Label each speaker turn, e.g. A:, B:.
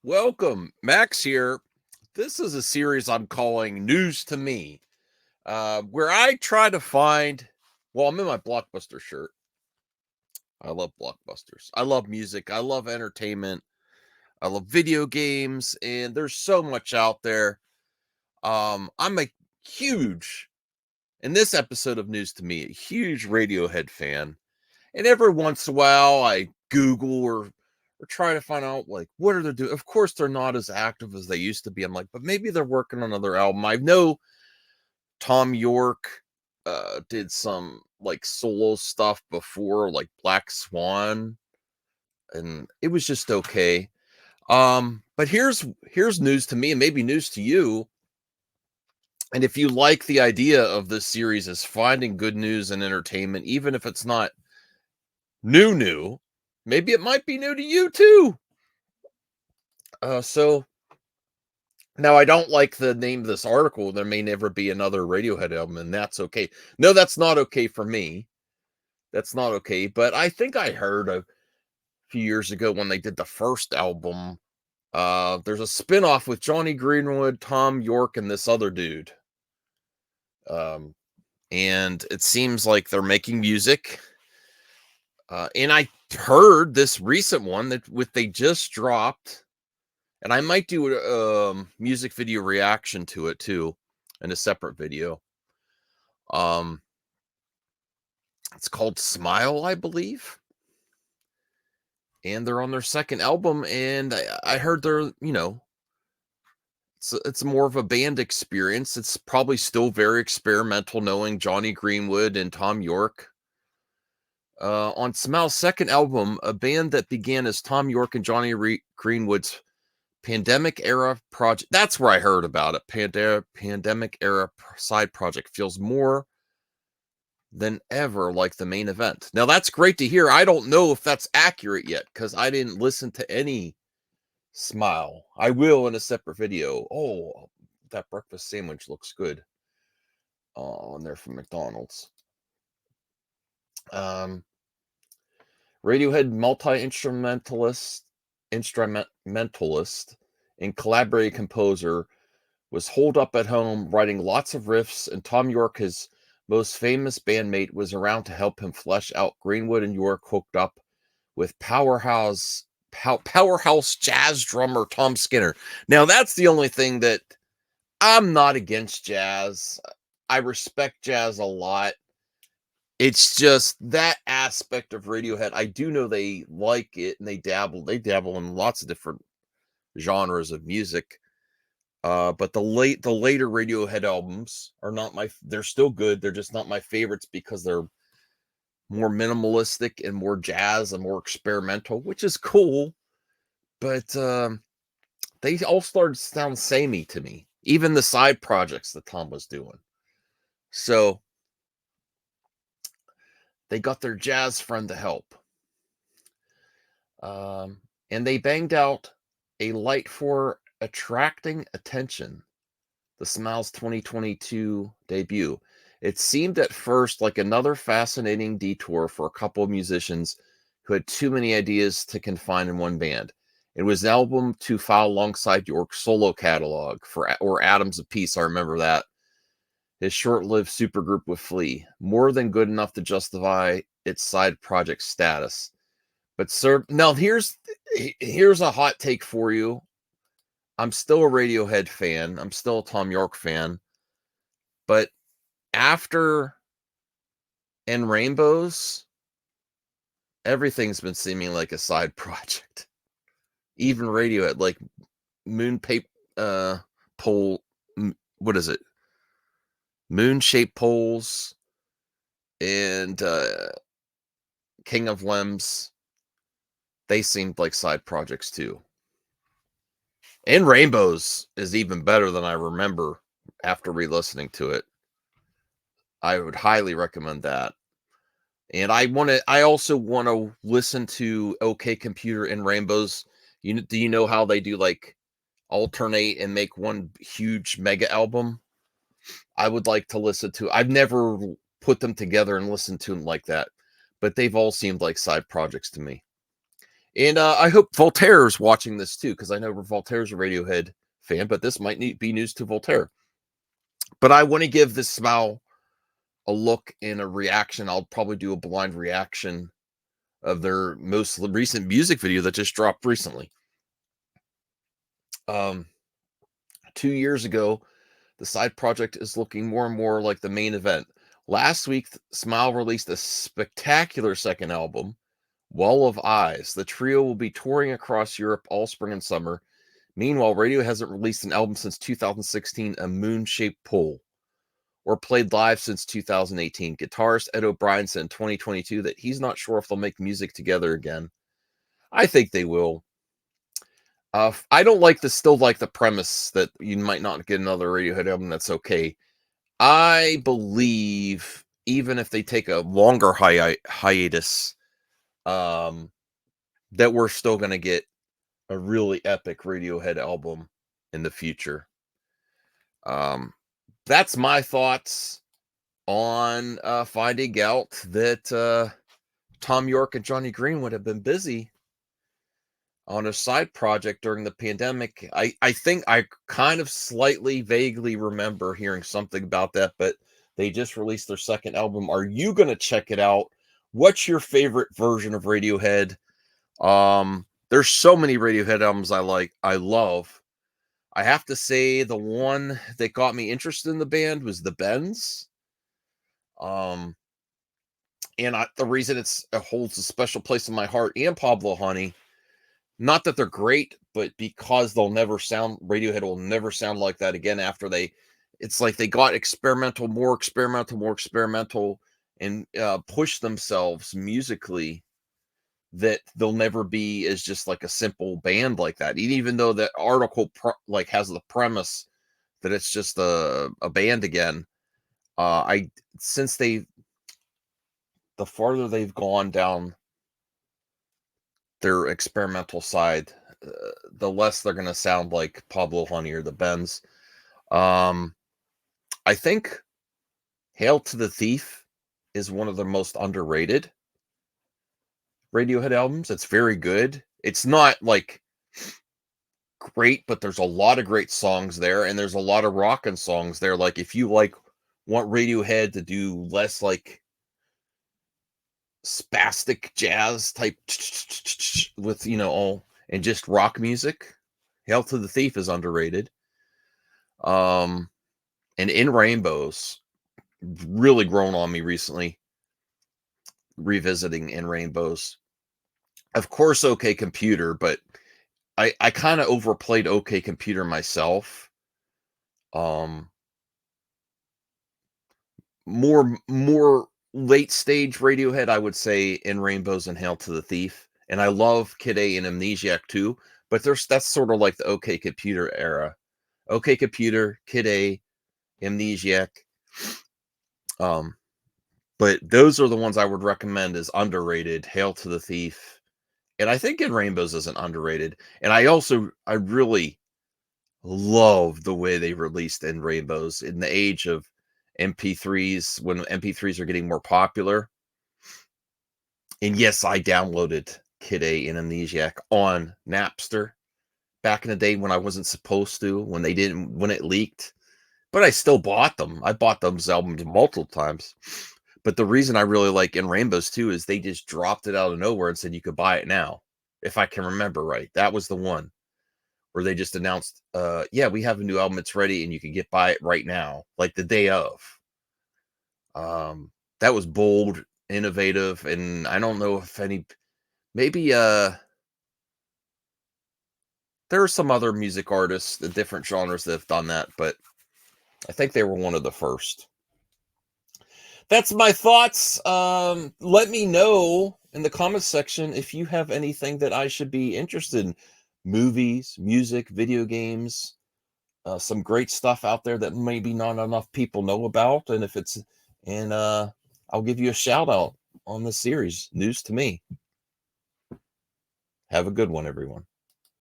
A: Welcome, Max here. This is a series I'm calling News to Me, where I try to find. Well, I'm in my Blockbuster shirt. I love blockbusters. I love music. I love entertainment. I love video games, and there's so much out there. I'm a huge, in this episode of News to Me, a huge Radiohead fan. And every once in a while, I Google or try to find out like what are they doing. Of course, they're not as active as they used to be. I'm like, but maybe they're working on another album. I know Tom York did some like solo stuff before, like Black Swan, and it was just okay. But here's news to me, and maybe news to you. And if you like the idea of this series is finding good news and entertainment, even if it's not new, maybe it might be new to you too. So now I don't like the name of this article. There may never be another Radiohead album, and that's okay. No, that's not okay for me. That's not okay. But I think I heard a few years ago when they did the first album. There's a spin-off with Johnny Greenwood, Tom York, and this other dude. And it seems like they're making music. And I heard this recent one that they just dropped. And I might do a music video reaction to it too in a separate video. It's called Smile, I believe. And they're on their second album, and I heard they're, it's more of a band experience. It's probably still very experimental, knowing Johnny Greenwood and Tom York. On Smile's second album, a band that began as Tom York and Johnny Greenwood's pandemic era project. That's where I heard about it. Pandemic era side project feels more than ever like the main event. Now that's great to hear. I don't know if that's accurate yet because I didn't listen to any Smile. I will in a separate video. Oh, that breakfast sandwich looks good. Oh, and they're from McDonald's. Radiohead instrumentalist and collaborating composer was holed up at home writing lots of riffs, and Tom York, his most famous bandmate, was around to help him flesh out. Greenwood and York hooked up with powerhouse jazz drummer Tom Skinner. Now that's the only thing that I'm not against jazz. I respect jazz a lot. It's just that aspect of Radiohead. I do know they like it and they dabble in lots of different genres of music. But the later Radiohead albums are not they're still good. They're just not my favorites because they're more minimalistic and more jazz and more experimental, which is cool. But they all started to sound samey to me. Even the side projects that Tom was doing. So they got their jazz friend to help. And they banged out a light for attracting attention. The Smiles 2022 debut. It seemed at first like another fascinating detour for a couple of musicians who had too many ideas to confine in one band. It was an album to file alongside York's solo catalog or Atoms of Peace. I remember that. His short-lived supergroup with Flea. More than good enough to justify its side project status. But sir, now here's a hot take for you. I'm still a Radiohead fan. I'm still a Tom York fan. But after And Rainbows, everything's been seeming like a side project. Even Radiohead, like pole, what is it? Moon-shaped poles and King of Limbs, they seemed like side projects too. And Rainbows is even better than I remember after re-listening to it. I would highly recommend that. And I also want to listen to OK Computer and Rainbows. Do you know how they do like alternate and make one huge mega album? I would like to listen to. I've never put them together and listened to them like that, but they've all seemed like side projects to me. And I hope Voltaire's watching this too, because I know Voltaire's a Radiohead fan, but this might be news to Voltaire. But I want to give this Smile a look and a reaction. I'll probably do a blind reaction of their most recent music video that just dropped recently. 2 years ago, the side project is looking more and more like the main event. Last week, Smile released a spectacular second album, Wall of Eyes. The trio will be touring across Europe all spring and summer. Meanwhile, Radio hasn't released an album since 2016, A Moon-Shaped Pool, or played live since 2018. Guitarist Ed O'Brien said in 2022 that he's not sure if they'll make music together again. I think they will. I don't still like the premise that you might not get another Radiohead album. That's okay. I believe even if they take a longer hiatus, that we're still going to get a really epic Radiohead album in the future. That's my thoughts on finding out that Tom York and Johnny Green would have been busy on a side project during the pandemic. I think I kind of slightly vaguely remember hearing something about that, but they just released their second album. Are you going to check it out? What's your favorite version of Radiohead? There's so many Radiohead albums I love. I have to say the one that got me interested in the band was the Bends. And the reason it holds a special place in my heart, and Pablo Honey, not that they're great, but because Radiohead will never sound like that again after it's like they got more experimental, and pushed themselves musically, that they'll never be as just like a simple band like that. Even though that article has the premise that it's just a band again. Since the farther they've gone down their experimental side, the less they're going to sound like Pablo Honey or the Bends. I think Hail to the Thief is one of the most underrated Radiohead albums. It's very good. It's not like great, but there's a lot of great songs there, and there's a lot of rockin' songs there. Like if you want Radiohead to do less like spastic jazz type with and just rock music, Hail to the Thief is underrated. And In Rainbows really grown on me recently, revisiting In Rainbows. Of course, OK Computer, but I kind of overplayed OK Computer myself. More late stage Radiohead, I would say In Rainbows and Hail to the Thief. And I love Kid A and Amnesiac too, but that's sort of like the OK Computer era. OK Computer, Kid A, Amnesiac. But those are the ones I would recommend as underrated. Hail to the Thief. And I think In Rainbows isn't underrated. And I really love the way they released In Rainbows in the age of MP3s, when MP3s are getting more popular. And yes, I downloaded Kid A and Amnesiac on Napster back in the day when I wasn't supposed to, when it leaked. But I still bought them. I bought those albums multiple times. But the reason I really like In Rainbows too is they just dropped it out of nowhere and said you could buy it now. If I can remember right. That was the one where they just announced, yeah, we have a new album, it's ready, and you can buy it right now, like the day of. That was bold, innovative, and I don't know if maybe there are some other music artists in different genres that have done that, but I think they were one of the first. That's my thoughts. Let me know in the comments section if you have anything that I should be interested in. Movies, music, video games, some great stuff out there that maybe not enough people know about. And I'll give you a shout out on this series, News to Me. Have a good one, everyone.